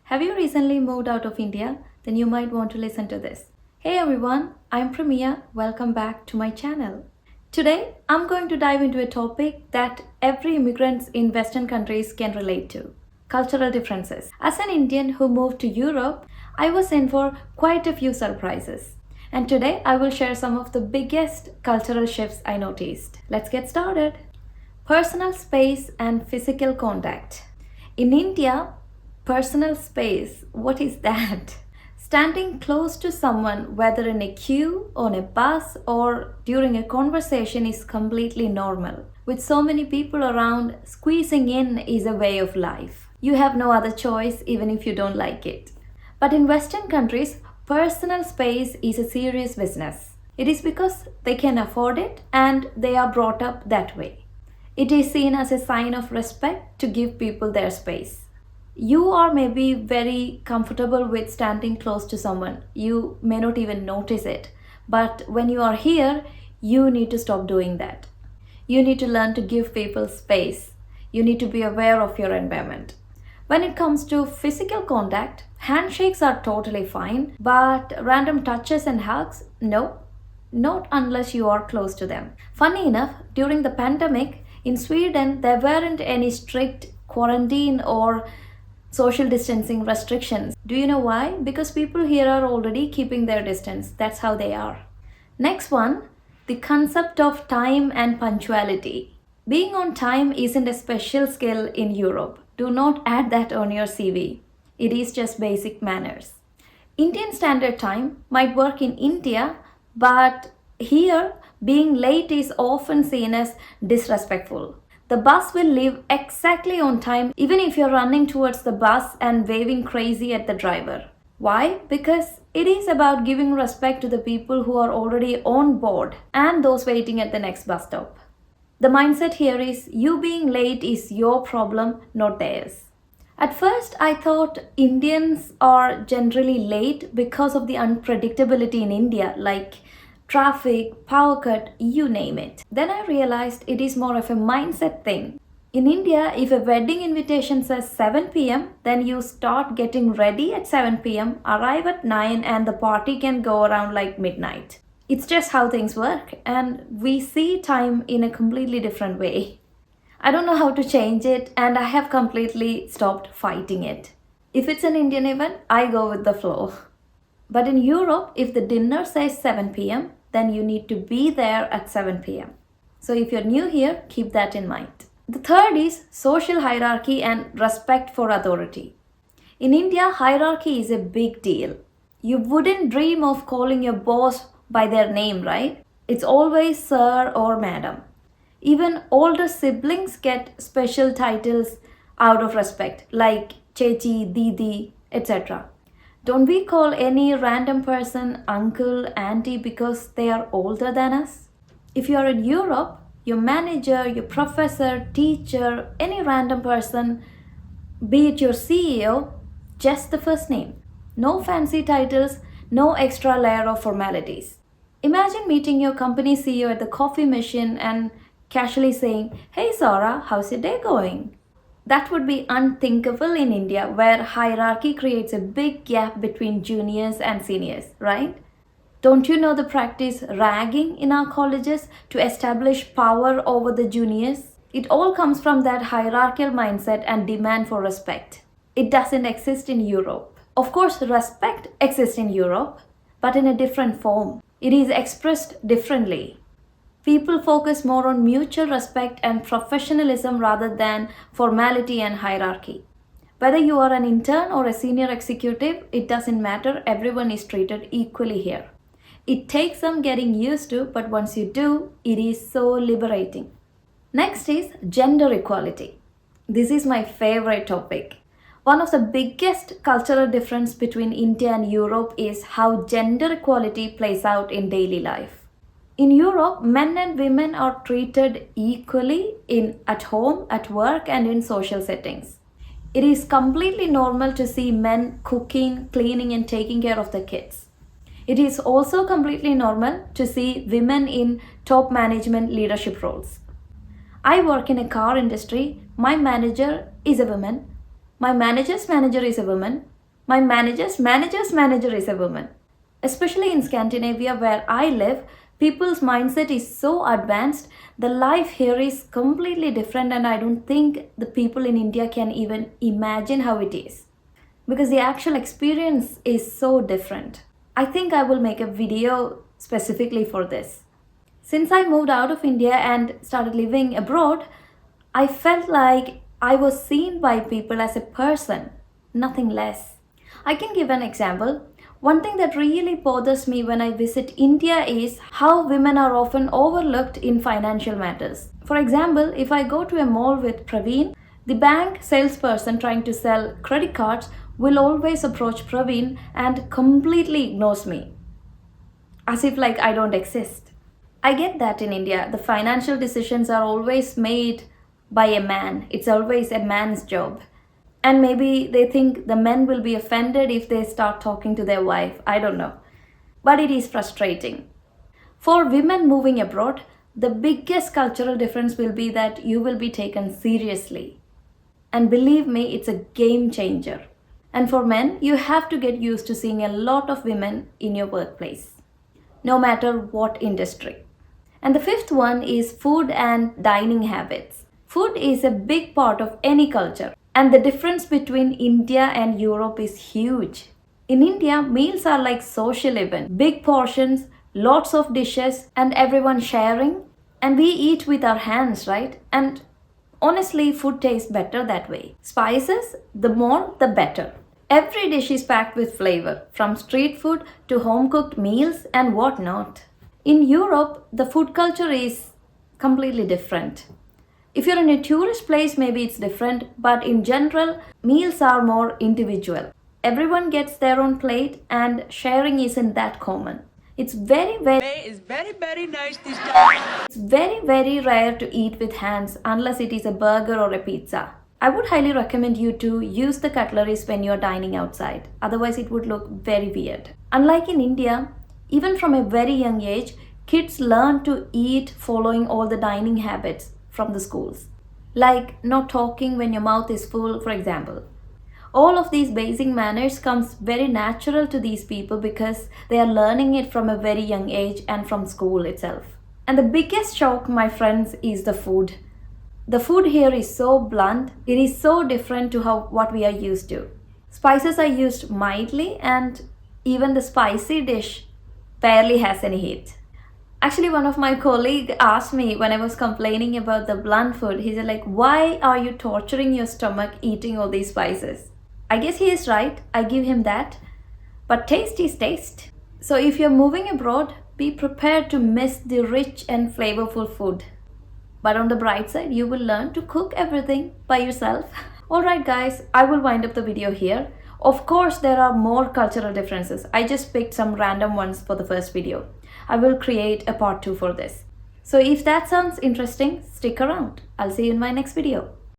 Have you recently moved out of India? Then you might want to listen to this. Hey everyone, I'm Premia. Welcome back to my channel. Today, I'm going to dive into a topic that every immigrant in Western countries can relate to: cultural differences. As an Indian who moved to Europe, I was in for quite a few surprises. And today, I will share some of the biggest cultural shifts I noticed. Let's get started. Personal space and physical contact. In India, personal space, what is that? Standing close to someone, whether in a queue, on a bus, or during a conversation, is completely normal. With so many people around, squeezing in is a way of life. You have no other choice, even if you don't like it. But in Western countries, personal space is a serious business. It is because they can afford it and they are brought up that way. It is seen as a sign of respect to give people their space. You are maybe very comfortable with standing close to someone. You may not even notice it. But when you are here, you need to stop doing that. You need to learn to give people space. You need to be aware of your environment. When it comes to physical contact, handshakes are totally fine, but random touches and hugs, no, not unless you are close to them. Funny enough, during the pandemic, in Sweden, there weren't any strict quarantine or social distancing restrictions. Do you know why? Because people here are already keeping their distance. That's how they are. Next one, the concept of time and punctuality. Being on time isn't a special skill in Europe. Do not add that on your CV. It is just basic manners. Indian Standard Time might work in India, but here, being late is often seen as disrespectful. The bus will leave exactly on time even if you're running towards the bus and waving crazy at the driver. Why? Because it is about giving respect to the people who are already on board and those waiting at the next bus stop. The mindset here is you being late is your problem, not theirs. At first, I thought Indians are generally late because of the unpredictability in India, like traffic, power cut, you name it. Then I realized it is more of a mindset thing. In India, if a wedding invitation says 7 pm, then you start getting ready at 7 pm, arrive at 9, and the party can go around like midnight. It's just how things work, and we see time in a completely different way. I don't know how to change it, and I have completely stopped fighting it. If it's an Indian event, I go with the flow. But in Europe, if the dinner says 7 pm, then you need to be there at 7 pm. So if you're new here, keep that in mind. The third is social hierarchy and respect for authority. In India, hierarchy is a big deal. You wouldn't dream of calling your boss by their name, right? It's always sir or madam. Even older siblings get special titles out of respect, like Chechi, Didi, etc. Don't we call any random person uncle, auntie because they are older than us? If you are in Europe, your manager, your professor, teacher, any random person, be it your CEO, just the first name. No fancy titles, no extra layer of formalities. Imagine meeting your company CEO at the coffee machine and casually saying, "Hey Zara, how's your day going?" That would be unthinkable in India, where hierarchy creates a big gap between juniors and seniors, right? Don't you know the practice ragging in our colleges to establish power over the juniors? It all comes from that hierarchical mindset and demand for respect. It doesn't exist in Europe. Of course, respect exists in Europe, but in a different form. It is expressed differently. People focus more on mutual respect and professionalism rather than formality and hierarchy. Whether you are an intern or a senior executive, it doesn't matter. Everyone is treated equally here. It takes some getting used to, but once you do, it is so liberating. Next is gender equality. This is my favorite topic. One of the biggest cultural difference between India and Europe is how gender equality plays out in daily life. In Europe, men and women are treated equally at home, at work, and in social settings. It is completely normal to see men cooking, cleaning, and taking care of the kids. It is also completely normal to see women in top management leadership roles. I work in a car industry. My manager is a woman. My manager's manager is a woman. My manager's manager is a woman. Especially in Scandinavia, where I live, people's mindset is so advanced. The life here is completely different, and I don't think the people in India can even imagine how it is because the actual experience is so different. I think I will make a video specifically for this. Since I moved out of India and started living abroad, I felt like I was seen by people as a person, nothing less. I can give an example. One thing that really bothers me when I visit India is how women are often overlooked in financial matters. For example, if I go to a mall with Praveen, the bank salesperson trying to sell credit cards will always approach Praveen and completely ignores me, as if like I don't exist. I get that in India, the financial decisions are always made by a man. It's always a man's job. And maybe they think the men will be offended if they start talking to their wife. I don't know. But it is frustrating. For women moving abroad, the biggest cultural difference will be that you will be taken seriously. And believe me, it's a game changer. And for men, you have to get used to seeing a lot of women in your workplace, no matter what industry. And the fifth one is food and dining habits. Food is a big part of any culture, and the difference between India and Europe is huge. In India, meals are like social event, big portions, lots of dishes, and everyone sharing. And we eat with our hands, right? And honestly, food tastes better that way. Spices, the more, the better. Every dish is packed with flavor, from street food to home cooked meals and whatnot. In Europe, the food culture is completely different. If you're in a tourist place, maybe it's different, but in general, meals are more individual. Everyone gets their own plate and sharing isn't that common. It's very nice this time. It's very rare to eat with hands unless it is a burger or a pizza. I would highly recommend you to use the cutleries when you're dining outside. Otherwise, it would look very weird. Unlike in India, even from a very young age, kids learn to eat following all the dining habits from the schools. Like not talking when your mouth is full, for example. All of these basic manners comes very natural to these people because they are learning it from a very young age and from school itself. And the biggest shock, my friends, is the food. The food here is so blunt. It is so different to what we are used to. Spices are used mildly, and even the spicy dish barely has any heat. Actually, one of my colleagues asked me when I was complaining about the blunt food, he said like, why are you torturing your stomach eating all these spices? I guess he is right, I give him that. But taste is taste. So if you're moving abroad, be prepared to miss the rich and flavorful food. But on the bright side, you will learn to cook everything by yourself. Alright guys, I will wind up the video here. Of course, there are more cultural differences. I just picked some random ones for the first video. I will create a part 2 for this. So if that sounds interesting, stick around. I'll see you in my next video.